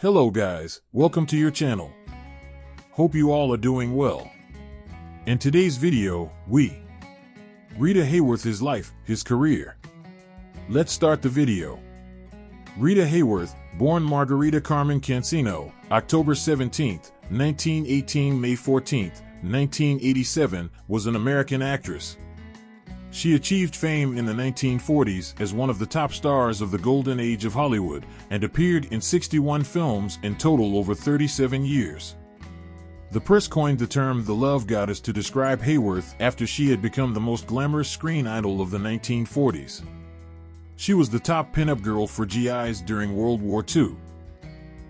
Hello guys, welcome to your channel. Hope you all are doing well. In today's video, Rita Hayworth, his life, his career. Let's start the video. Rita Hayworth, born Margarita Carmen Cancino, October 17, 1918 – May 14, 1987, was an American actress. She achieved fame in the 1940s as one of the top stars of the golden age of Hollywood and appeared in 61 films in total over 37 years. The press coined the term the love goddess to describe Hayworth after she had become the most glamorous screen idol of the 1940s. She was the top pinup girl for GIs during World War II.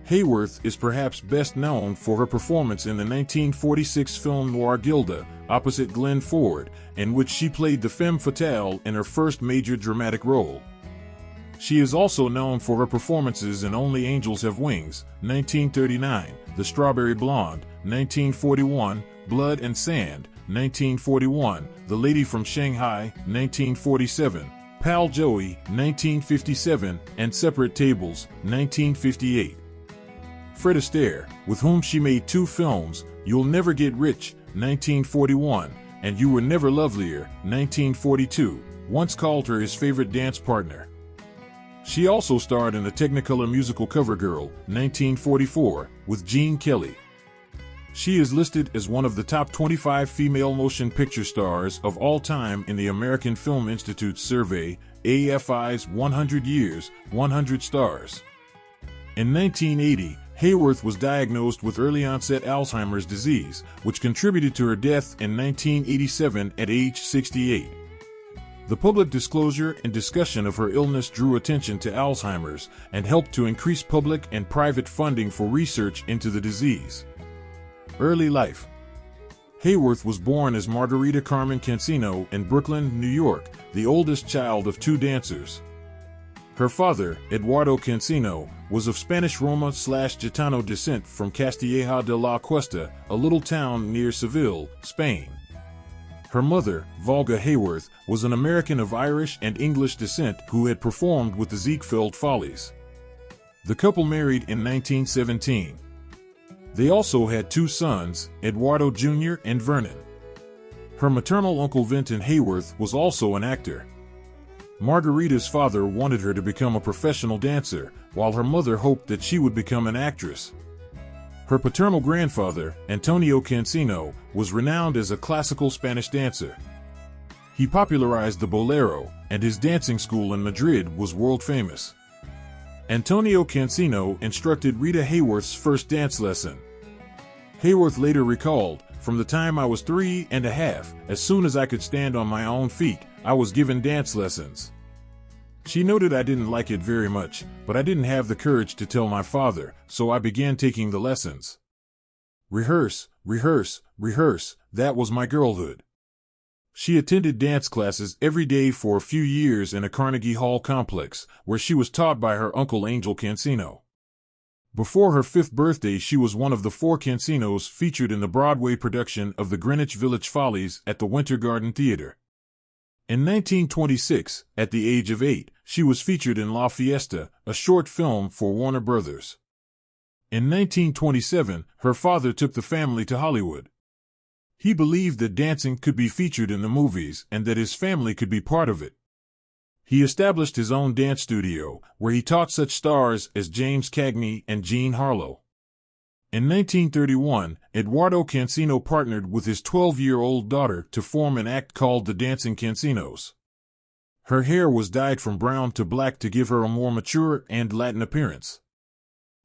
Hayworth is perhaps best known for her performance in the 1946 film noir Gilda, opposite Glenn Ford, in which she played the femme fatale in her first major dramatic role. She is also known for her performances in Only Angels Have Wings, 1939, The Strawberry Blonde, 1941, Blood and Sand, 1941, The Lady from Shanghai, 1947, Pal Joey, 1957, and Separate Tables, 1958. Fred Astaire, with whom she made two films, You'll Never Get Rich, 1941, and You Were Never Lovelier, 1942, once called her his favorite dance partner. She also starred in the Technicolor musical CoverGirl, 1944, with Gene Kelly. She is listed as one of the top 25 female motion picture stars of all time in the American Film Institute's survey, AFI's 100 Years, 100 Stars. In 1980, Hayworth was diagnosed with early-onset Alzheimer's disease, which contributed to her death in 1987 at age 68. The public disclosure and discussion of her illness drew attention to Alzheimer's and helped to increase public and private funding for research into the disease. Early life. Hayworth was born as Margarita Carmen Cancino in Brooklyn, New York, the oldest child of two dancers. Her father, Eduardo Cancino, was of Spanish Roma/Gitano descent from Castilleja de la Cuesta, a little town near Seville, Spain. Her mother, Volga Hayworth, was an American of Irish and English descent who had performed with the Ziegfeld Follies. The couple married in 1917. They also had two sons, Eduardo Jr. and Vernon. Her maternal uncle Vinton Hayworth was also an actor. Margarita's father wanted her to become a professional dancer, while her mother hoped that she would become an actress. Her paternal grandfather, Antonio Cancino, was renowned as a classical Spanish dancer. He popularized the bolero, and his dancing school in Madrid was world famous. Antonio Cancino instructed Rita Hayworth's first dance lesson. Hayworth later recalled, "From the time I was 3 and a half, as soon as I could stand on my own feet, I was given dance lessons." She noted, "I didn't like it very much, but I didn't have the courage to tell my father, so I began taking the lessons. Rehearse, rehearse, rehearse, that was my girlhood." She attended dance classes every day for a few years in a Carnegie Hall complex, where she was taught by her uncle Angel Cancino. Before her 5th birthday, she was one of the 4 Cancinos featured in the Broadway production of the Greenwich Village Follies at the Winter Garden Theater. In 1926, at the age of 8, she was featured in La Fiesta, a short film for Warner Brothers. In 1927, her father took the family to Hollywood. He believed that dancing could be featured in the movies and that his family could be part of it. He established his own dance studio, where he taught such stars as James Cagney and Jean Harlow. In 1931, Eduardo Cancino partnered with his 12-year-old daughter to form an act called the Dancing Cancinos. Her hair was dyed from brown to black to give her a more mature and Latin appearance.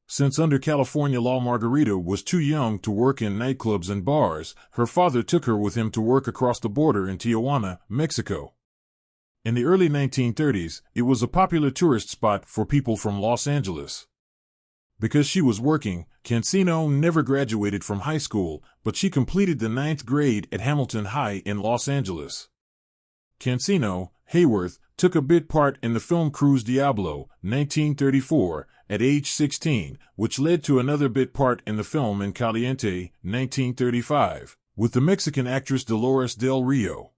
Since under California law Margarita was too young to work in nightclubs and bars, her father took her with him to work across the border in Tijuana, Mexico. In the early 1930s, it was a popular tourist spot for people from Los Angeles. Because she was working, Cancino never graduated from high school, but she completed the 9th grade at Hamilton High in Los Angeles. Cancino, Hayworth, took a bit part in the film Cruz Diablo, 1934, at age 16, which led to another bit part in the film En Caliente, 1935, with the Mexican actress Dolores Del Rio.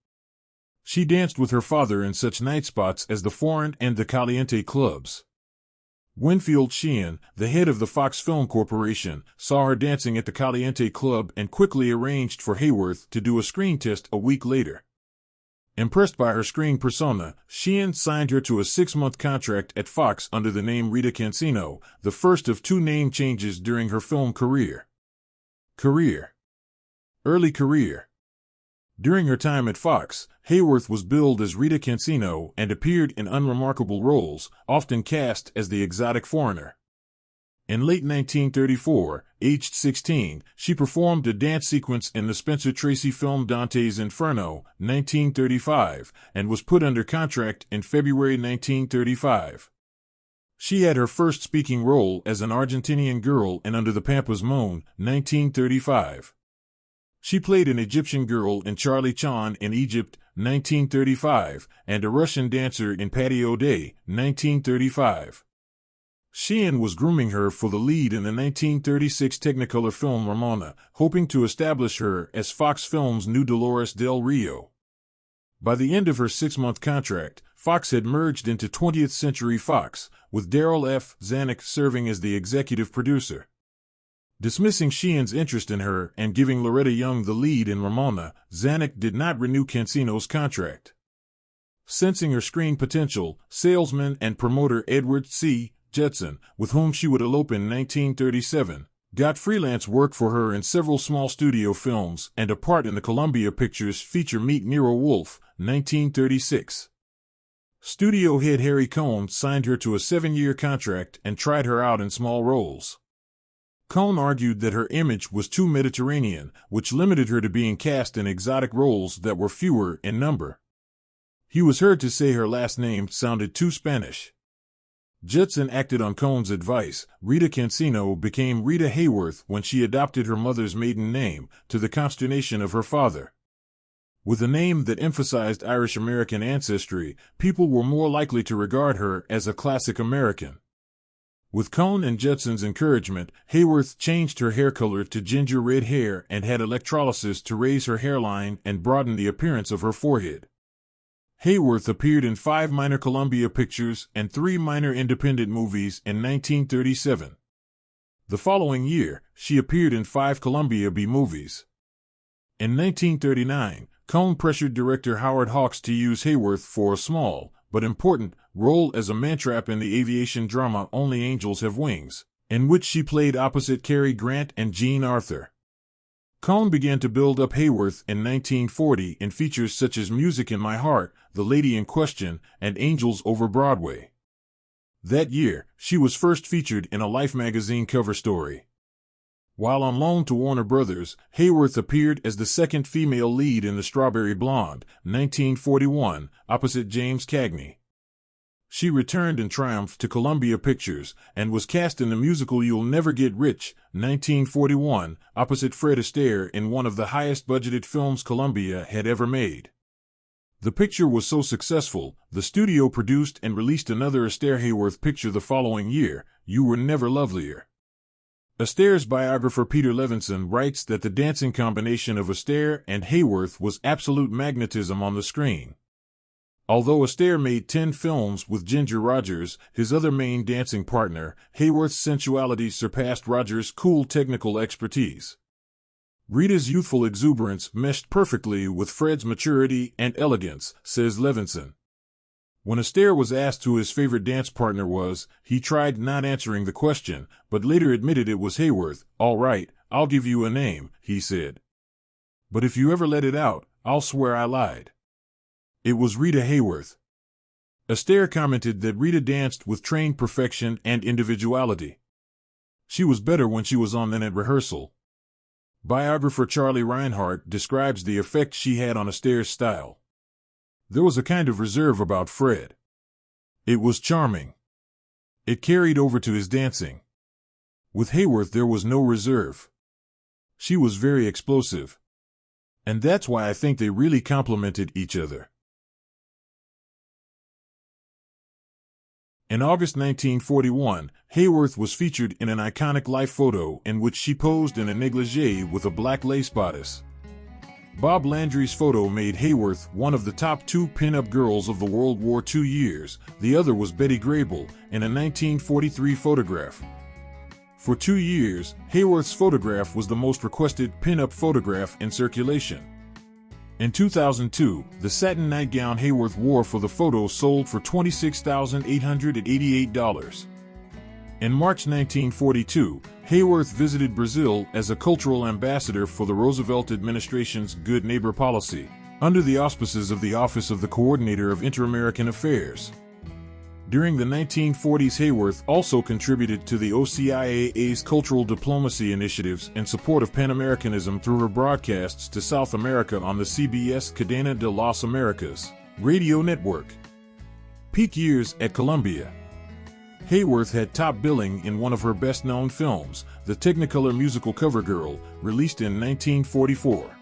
She danced with her father in such night spots as the Foreign and the Caliente clubs. Winfield Sheehan, the head of the Fox Film Corporation, saw her dancing at the Caliente Club and quickly arranged for Hayworth to do a screen test a week later. Impressed by her screen persona, Sheehan signed her to a 6-month contract at Fox under the name Rita Cancino, the first of 2 name changes during her film career. Early career. During her time at Fox, Hayworth was billed as Rita Cancino and appeared in unremarkable roles, often cast as the exotic foreigner. In late 1934, aged 16, she performed a dance sequence in the Spencer Tracy film Dante's Inferno, 1935, and was put under contract in February 1935. She had her first speaking role as an Argentinian girl in Under the Pampas Moon, 1935. She played an Egyptian girl in Charlie Chan in Egypt, 1935, and a Russian dancer in Patio Day, 1935. Sheehan was grooming her for the lead in the 1936 Technicolor film Ramona, hoping to establish her as Fox Films' new Dolores Del Rio. By the end of her 6-month contract, Fox had merged into 20th Century Fox, with Darryl F. Zanuck serving as the executive producer. Dismissing Sheehan's interest in her and giving Loretta Young the lead in Ramona, Zanuck did not renew Cancino's contract. Sensing her screen potential, salesman and promoter Edward C. Judson, with whom she would elope in 1937, got freelance work for her in several small studio films and a part in the Columbia Pictures feature Meet Nero Wolfe, 1936. Studio head Harry Cohn signed her to a 7-year contract and tried her out in small roles. Cohn argued that her image was too Mediterranean, which limited her to being cast in exotic roles that were fewer in number. He was heard to say her last name sounded too Spanish. Judson acted on Cohn's advice. Rita Cancino became Rita Hayworth when she adopted her mother's maiden name, to the consternation of her father. With a name that emphasized Irish-American ancestry, people were more likely to regard her as a classic American. With Cohn and Judson's encouragement, Hayworth changed her hair color to ginger red hair and had electrolysis to raise her hairline and broaden the appearance of her forehead. Hayworth appeared in 5 minor Columbia Pictures and 3 minor independent movies in 1937. The following year, she appeared in 5 Columbia B movies. In 1939, Cohn pressured director Howard Hawks to use Hayworth for a small, but important, role as a mantrap in the aviation drama Only Angels Have Wings, in which she played opposite Cary Grant and Jean Arthur. Cohn began to build up Hayworth in 1940 in features such as Music in My Heart, The Lady in Question, and Angels Over Broadway. That year, she was first featured in a Life magazine cover story. While on loan to Warner Brothers, Hayworth appeared as the second female lead in The Strawberry Blonde, 1941, opposite James Cagney. She returned in triumph to Columbia Pictures and was cast in the musical You'll Never Get Rich, 1941, opposite Fred Astaire in one of the highest-budgeted films Columbia had ever made. The picture was so successful, the studio produced and released another Astaire-Hayworth picture the following year, You Were Never Lovelier. Astaire's biographer Peter Levinson writes that the dancing combination of Astaire and Hayworth was absolute magnetism on the screen. Although Astaire made 10 films with Ginger Rogers, his other main dancing partner, Hayworth's sensuality surpassed Rogers' cool technical expertise. Rita's youthful exuberance meshed perfectly with Fred's maturity and elegance, says Levinson. When Astaire was asked who his favorite dance partner was, he tried not answering the question, but later admitted it was Hayworth. All right, I'll give you a name, he said. But if you ever let it out, I'll swear I lied. It was Rita Hayworth. Astaire commented that Rita danced with trained perfection and individuality. She was better when she was on than at rehearsal. Biographer Charlie Reinhardt describes the effect she had on Astaire's style. There was a kind of reserve about Fred. It was charming. It carried over to his dancing. With Hayworth there was no reserve. She was very explosive. And that's why I think they really complemented each other. In August 1941, Hayworth was featured in an iconic Life photo in which she posed in a negligee with a black lace bodice. Bob Landry's photo made Hayworth one of the top two pin-up girls of the World War II years. The other was Betty Grable in a 1943 photograph. For 2 years, Hayworth's photograph was the most requested pin-up photograph in circulation. In 2002, the satin nightgown Hayworth wore for the photo sold for $26,888. In March 1942, Hayworth visited Brazil as a cultural ambassador for the Roosevelt administration's Good Neighbor policy, under the auspices of the Office of the Coordinator of Inter-American Affairs. During the 1940s, Hayworth also contributed to the OCIA's cultural diplomacy initiatives in support of Pan-Americanism through her broadcasts to South America on the CBS Cadena de las Americas radio network. Peak years at Columbia. Hayworth had top billing in one of her best-known films, the Technicolor musical Covergirl, released in 1944.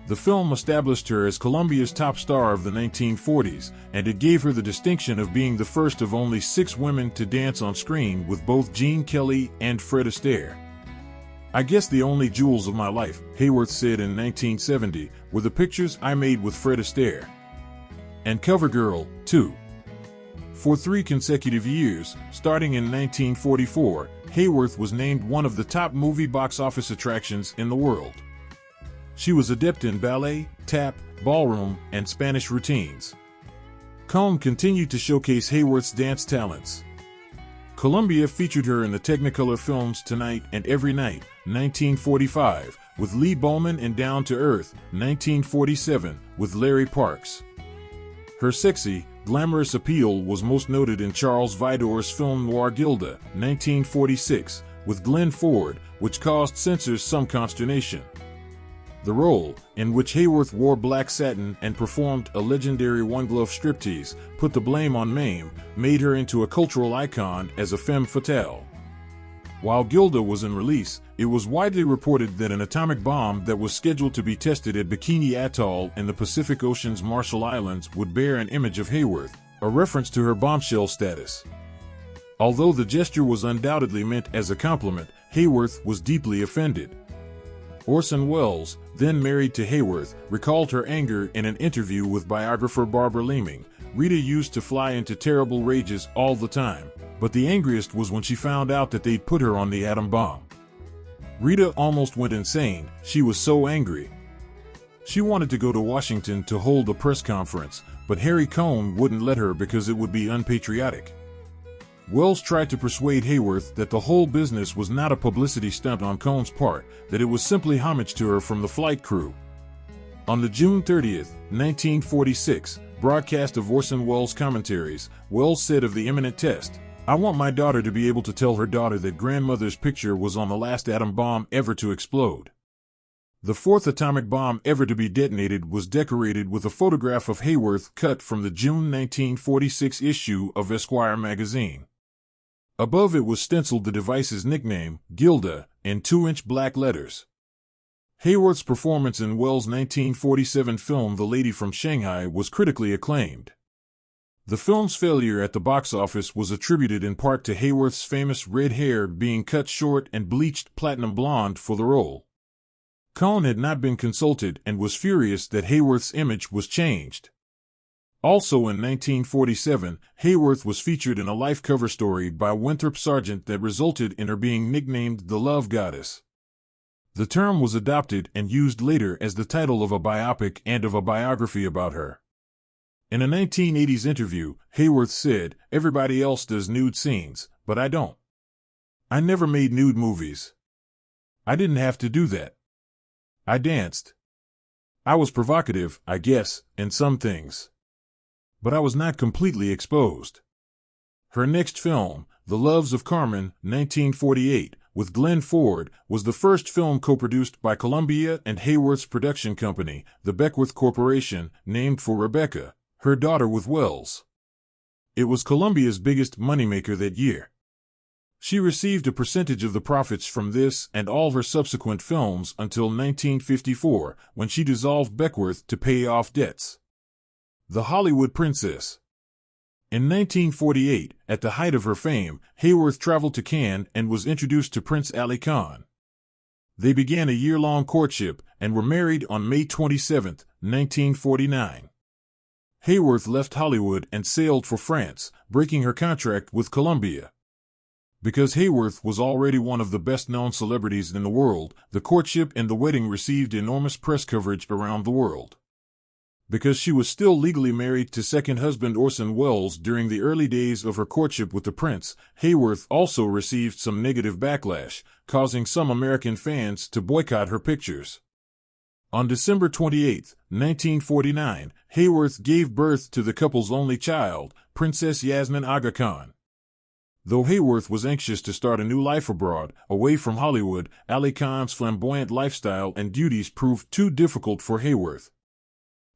The film established her as Columbia's top star of the 1940s, and it gave her the distinction of being the first of only 6 women to dance on screen with both Gene Kelly and Fred Astaire. "I guess the only jewels of my life," Hayworth said in 1970, "were the pictures I made with Fred Astaire. And Covergirl, too." For 3 consecutive years, starting in 1944, Hayworth was named one of the top movie box office attractions in the world. She was adept in ballet, tap, ballroom, and Spanish routines. Cohn continued to showcase Hayworth's dance talents. Columbia featured her in the Technicolor films Tonight and Every Night, 1945, with Lee Bowman, and Down to Earth, 1947, with Larry Parks. Her sexy, glamorous appeal was most noted in Charles Vidor's film noir Gilda, 1946, with Glenn Ford, which caused censors some consternation. The role, in which Hayworth wore black satin and performed a legendary one-glove striptease, put the blame on Mame, made her into a cultural icon as a femme fatale. While Gilda was in release, it was widely reported that an atomic bomb that was scheduled to be tested at Bikini Atoll in the Pacific Ocean's Marshall Islands would bear an image of Hayworth, a reference to her bombshell status. Although the gesture was undoubtedly meant as a compliment, Hayworth was deeply offended. Orson Welles, then married to Hayworth, recalled her anger in an interview with biographer Barbara Leeming. "Rita used to fly into terrible rages all the time, but the angriest was when she found out that they'd put her on the atom bomb. Rita almost went insane, she was so angry. She wanted to go to Washington to hold a press conference, but Harry Cohn wouldn't let her because it would be unpatriotic." Welles tried to persuade Hayworth that the whole business was not a publicity stunt on Cohn's part, that it was simply homage to her from the flight crew. On the June 30, 1946, broadcast of Orson Welles' commentaries, Welles said of the imminent test, "I want my daughter to be able to tell her daughter that grandmother's picture was on the last atom bomb ever to explode." The 4th atomic bomb ever to be detonated was decorated with a photograph of Hayworth cut from the June 1946 issue of Esquire magazine. Above it was stenciled the device's nickname, Gilda, in 2-inch black letters. Hayworth's performance in Welles' 1947 film The Lady from Shanghai was critically acclaimed. The film's failure at the box office was attributed in part to Hayworth's famous red hair being cut short and bleached platinum blonde for the role. Cohn had not been consulted and was furious that Hayworth's image was changed. Also in 1947, Hayworth was featured in a life cover story by Winthrop Sargent that resulted in her being nicknamed the Love Goddess. The term was adopted and used later as the title of a biopic and of a biography about her. In a 1980s interview, Hayworth said, "Everybody else does nude scenes, but I don't. I never made nude movies. I didn't have to do that. I danced. I was provocative, I guess, in some things. But I was not completely exposed." Her next film, The Loves of Carmen, 1948, with Glenn Ford, was the first film co-produced by Columbia and Hayworth's production company, the Beckworth Corporation, named for Rebecca, her daughter with Welles. It was Columbia's biggest moneymaker that year. She received a percentage of the profits from this and all her subsequent films until 1954, when she dissolved Beckworth to pay off debts. The Hollywood Princess. In 1948, at the height of her fame, Hayworth traveled to Cannes and was introduced to Prince Ali Khan. They began a year-long courtship and were married on May 27, 1949. Hayworth left Hollywood and sailed for France, breaking her contract with Columbia. Because Hayworth was already one of the best-known celebrities in the world, the courtship and the wedding received enormous press coverage around the world. Because she was still legally married to second husband Orson Welles during the early days of her courtship with the prince, Hayworth also received some negative backlash, causing some American fans to boycott her pictures. On December 28, 1949, Hayworth gave birth to the couple's only child, Princess Yasmin Aga Khan. Though Hayworth was anxious to start a new life abroad, away from Hollywood, Ali Khan's flamboyant lifestyle and duties proved too difficult for Hayworth.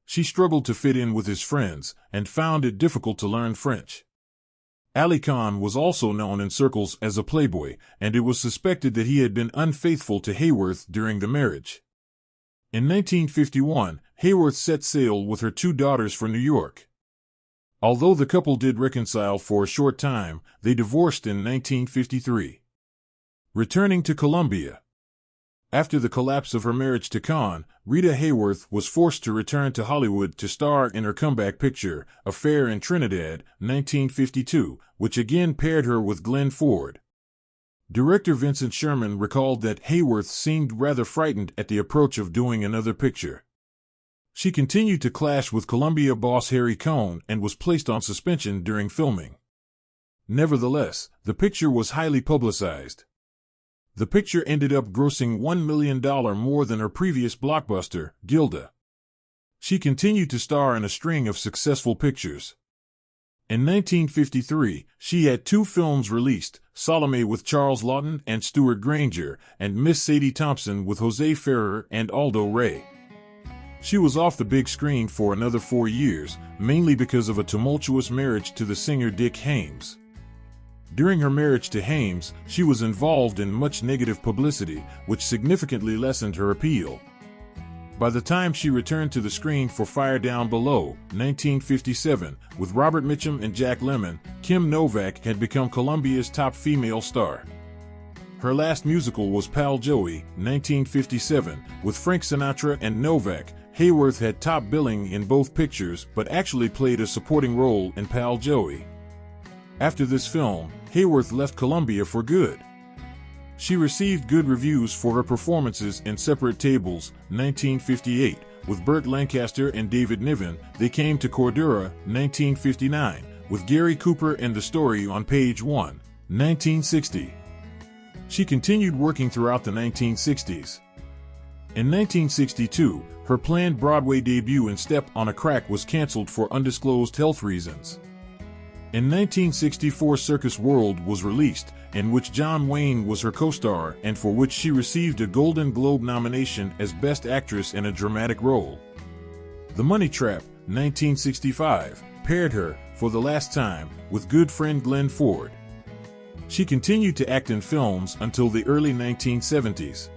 She struggled to fit in with his friends, and found it difficult to learn French. Ali Khan was also known in circles as a playboy, and it was suspected that he had been unfaithful to Hayworth during the marriage. In 1951, Hayworth set sail with her 2 daughters for New York. Although the couple did reconcile for a short time, they divorced in 1953. Returning to Columbia. After the collapse of her marriage to Khan, Rita Hayworth was forced to return to Hollywood to star in her comeback picture, Affair in Trinidad, 1952, which again paired her with Glenn Ford. Director Vincent Sherman recalled that Hayworth seemed rather frightened at the approach of doing another picture. She continued to clash with Columbia boss Harry Cohn and was placed on suspension during filming. Nevertheless, the picture was highly publicized. The picture ended up grossing $1 million more than her previous blockbuster, Gilda. She continued to star in a string of successful pictures. In 1953, she had 2 films released, Salome with Charles Laughton and Stuart Granger, and Miss Sadie Thompson with Jose Ferrer and Aldo Ray. She was off the big screen for another 4 years, mainly because of a tumultuous marriage to the singer Dick Haymes. During her marriage to Haymes, she was involved in much negative publicity, which significantly lessened her appeal. By the time she returned to the screen for Fire Down Below, 1957, with Robert Mitchum and Jack Lemmon, Kim Novak had become Columbia's top female star. Her last musical was Pal Joey, 1957, with Frank Sinatra and Novak. Hayworth had top billing in both pictures but actually played a supporting role in Pal Joey. After this film, Hayworth left Columbia for good. She received good reviews for her performances in Separate Tables, 1958, with Burt Lancaster and David Niven. They came to Cordura, 1959, with Gary Cooper and The Story on Page 1, 1960. She continued working throughout the 1960s. In 1962, her planned Broadway debut in Step on a Crack was canceled for undisclosed health reasons. In 1964, Circus World was released, in which John Wayne was her co-star and for which she received a Golden Globe nomination as Best Actress in a Dramatic Role. The Money Trap, 1965, paired her, for the last time, with good friend Glenn Ford. She continued to act in films until the early 1970s.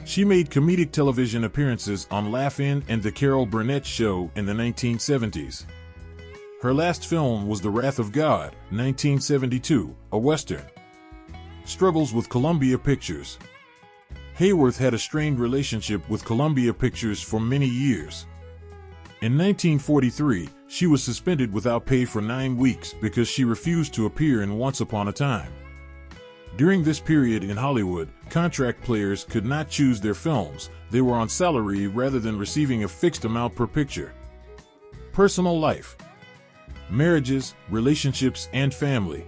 She made comedic television appearances on Laugh-In and The Carol Burnett Show in the 1970s. Her last film was The Wrath of God, 1972, a Western. Struggles with Columbia Pictures. Hayworth had a strained relationship with Columbia Pictures for many years. In 1943, she was suspended without pay for 9 weeks because she refused to appear in Once Upon a Time. During this period in Hollywood, contract players could not choose their films. They were on salary rather than receiving a fixed amount per picture. Personal life. Marriages, relationships, and family.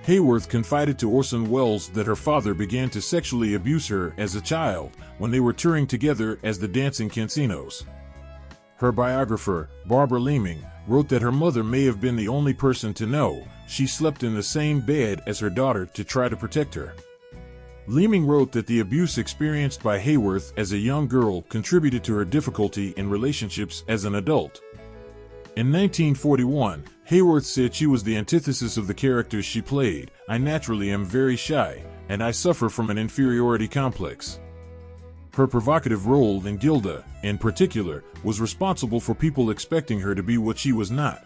Hayworth confided to Orson Welles that her father began to sexually abuse her as a child when they were touring together as the Dancing Cansinos. Her biographer, Barbara Leeming, wrote that her mother may have been the only person to know she slept in the same bed as her daughter to try to protect her. Leeming wrote that the abuse experienced by Hayworth as a young girl contributed to her difficulty in relationships as an adult. In 1941, Hayworth said she was the antithesis of the characters she played. I naturally am very shy, and I suffer from an inferiority complex. Her provocative role in Gilda, in particular, was responsible for people expecting her to be what she was not.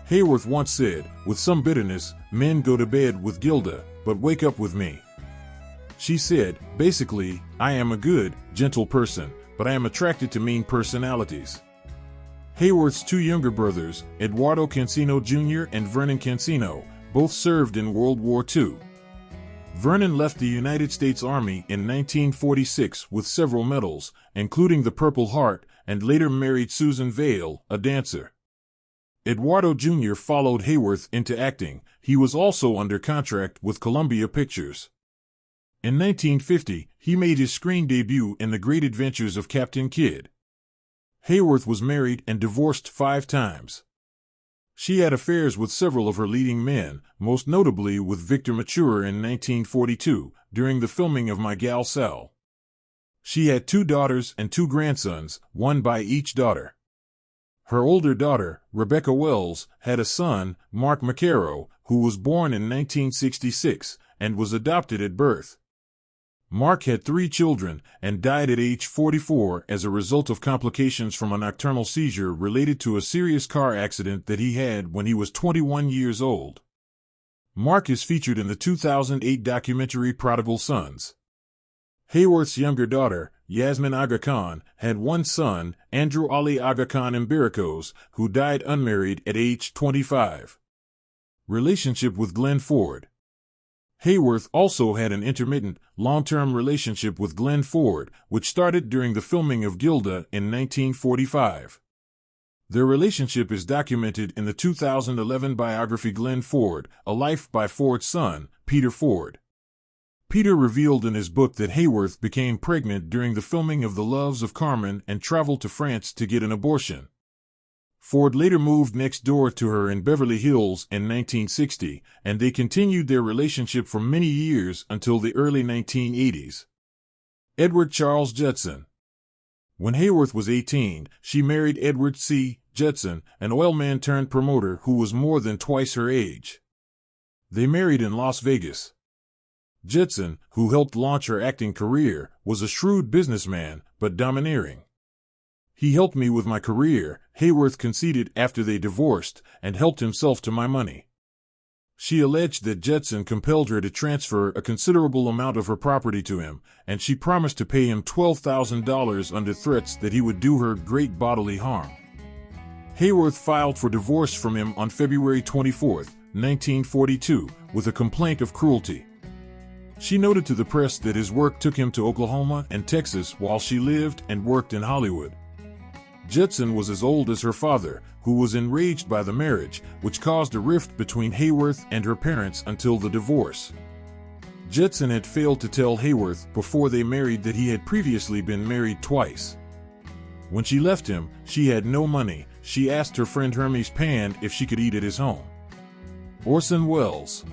Hayworth once said, with some bitterness, men go to bed with Gilda, but wake up with me. She said, "Basically, I am a good, gentle person, but I am attracted to mean personalities." Hayworth's two younger brothers, Eduardo Cancino Jr. and Vernon Cancino, both served in World War II. Vernon left the United States Army in 1946 with several medals, including the Purple Heart, and later married Susan Vale, a dancer. Eduardo Jr. followed Hayworth into acting. He was also under contract with Columbia Pictures. In 1950, he made his screen debut in The Great Adventures of Captain Kidd. Hayworth was married and divorced 5 times. She had affairs with several of her leading men, most notably with Victor Mature in 1942, during the filming of My Gal Sal. She had 2 daughters and 2 grandsons, one by each daughter. Her older daughter, Rebecca Wells, had a son, Mark Macaro, who was born in 1966 and was adopted at birth. Mark had 3 children and died at age 44 as a result of complications from a nocturnal seizure related to a serious car accident that he had when he was 21 years old. Mark is featured in the 2008 documentary Prodigal Sons. Hayworth's younger daughter, Yasmin Aga Khan, had 1 son, Andrew Ali Aga Khan Mbirikos, who died unmarried at age 25. Relationship with Glenn Ford. Hayworth also had an intermittent, long-term relationship with Glenn Ford, which started during the filming of Gilda in 1945. Their relationship is documented in the 2011 biography Glenn Ford, A Life by Ford's Son, Peter Ford. Peter revealed in his book that Hayworth became pregnant during the filming of The Loves of Carmen and traveled to France to get an abortion. Ford later moved next door to her in Beverly Hills in 1960, and they continued their relationship for many years until the early 1980s. Edward Charles Judson. When Hayworth was 18, she married Edward C. Judson, an oilman turned promoter who was more than twice her age. They married in Las Vegas. Judson, who helped launch her acting career, was a shrewd businessman, but domineering. "He helped me with my career," Hayworth conceded after they divorced, and helped himself to my money. She alleged that Judson compelled her to transfer a considerable amount of her property to him, and she promised to pay him $12,000 under threats that he would do her great bodily harm. Hayworth filed for divorce from him on February 24, 1942, with a complaint of cruelty. She noted to the press that his work took him to Oklahoma and Texas while she lived and worked in Hollywood. Judson was as old as her father, who was enraged by the marriage, which caused a rift between Hayworth and her parents until the divorce. Judson had failed to tell Hayworth before they married that he had previously been married twice. When she left him, she had no money. She asked her friend Hermes Pand if she could eat at his home. Orson Welles.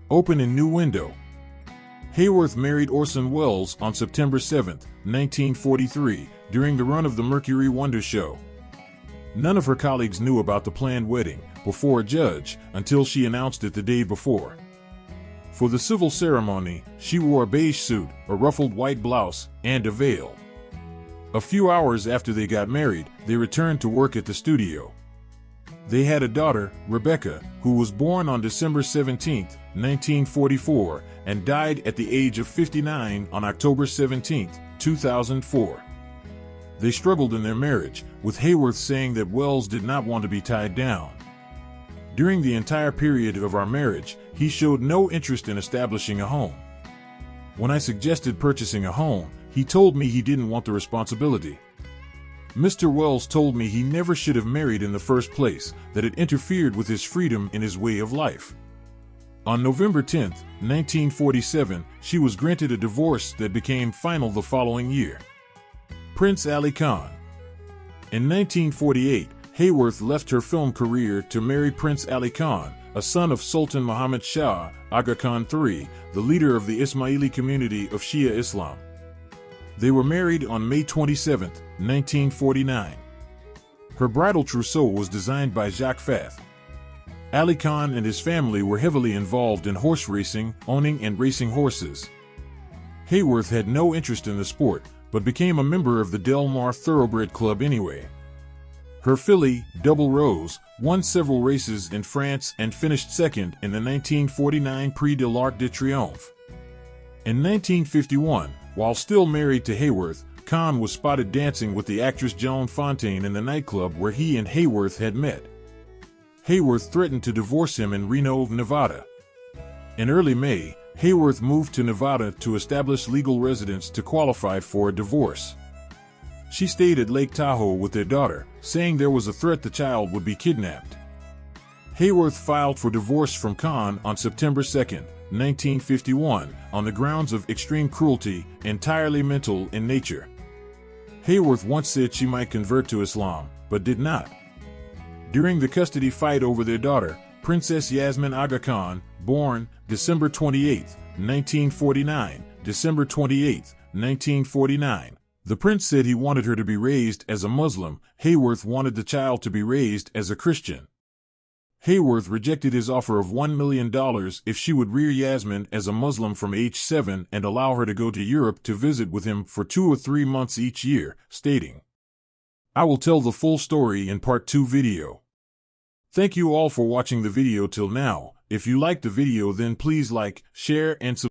Open a new window. Hayworth married Orson Welles on September 7, 1943, during the run of the Mercury Wonder Show. None of her colleagues knew about the planned wedding, before a judge, until she announced it the day before. For the civil ceremony, she wore a beige suit, a ruffled white blouse, and a veil. A few hours after they got married, they returned to work at the studio. They had a daughter, Rebecca, who was born on December 17, 1944, and died at the age of 59 on October 17, 2004. They struggled in their marriage, with Hayworth saying that Welles did not want to be tied down. "During the entire period of our marriage, he showed no interest in establishing a home. When I suggested purchasing a home, he told me he didn't want the responsibility. Mr. Welles told me he never should have married in the first place, that it interfered with his freedom in his way of life." On November 10, 1947, she was granted a divorce that became final the following year. Prince Ali Khan. In 1948, Hayworth left her film career to marry Prince Ali Khan, a son of Sultan Muhammad Shah, Aga Khan III, the leader of the Ismaili community of Shia Islam. They were married on May 27, 1949. Her bridal trousseau was designed by Jacques Fath. Ali Khan and his family were heavily involved in horse racing, owning and racing horses. Hayworth had no interest in the sport, but became a member of the Del Mar Thoroughbred Club anyway. Her filly, Double Rose, won several races in France and finished second in the 1949 Prix de l'Arc de Triomphe. In 1951, while still married to Hayworth, Khan was spotted dancing with the actress Joan Fontaine in the nightclub where he and Hayworth had met. Hayworth threatened to divorce him in Reno, Nevada. In early May, Hayworth moved to Nevada to establish legal residence to qualify for a divorce. She stayed at Lake Tahoe with their daughter, saying there was a threat the child would be kidnapped. Hayworth filed for divorce from Khan on September 2, 1951, on the grounds of extreme cruelty, entirely mental in nature. Hayworth once said she might convert to Islam, but did not. During the custody fight over their daughter, Princess Yasmin Aga Khan, born December 28, 1949, December 28, 1949, the prince said he wanted her to be raised as a Muslim. Hayworth wanted the child to be raised as a Christian. Hayworth rejected his offer of $1 million if she would rear Yasmin as a Muslim from age 7 and allow her to go to Europe to visit with him for 2 or 3 months each year, stating, "I will tell the full story in part 2 video." Thank you all for watching the video till now. If you liked the video, then please like, share, and subscribe.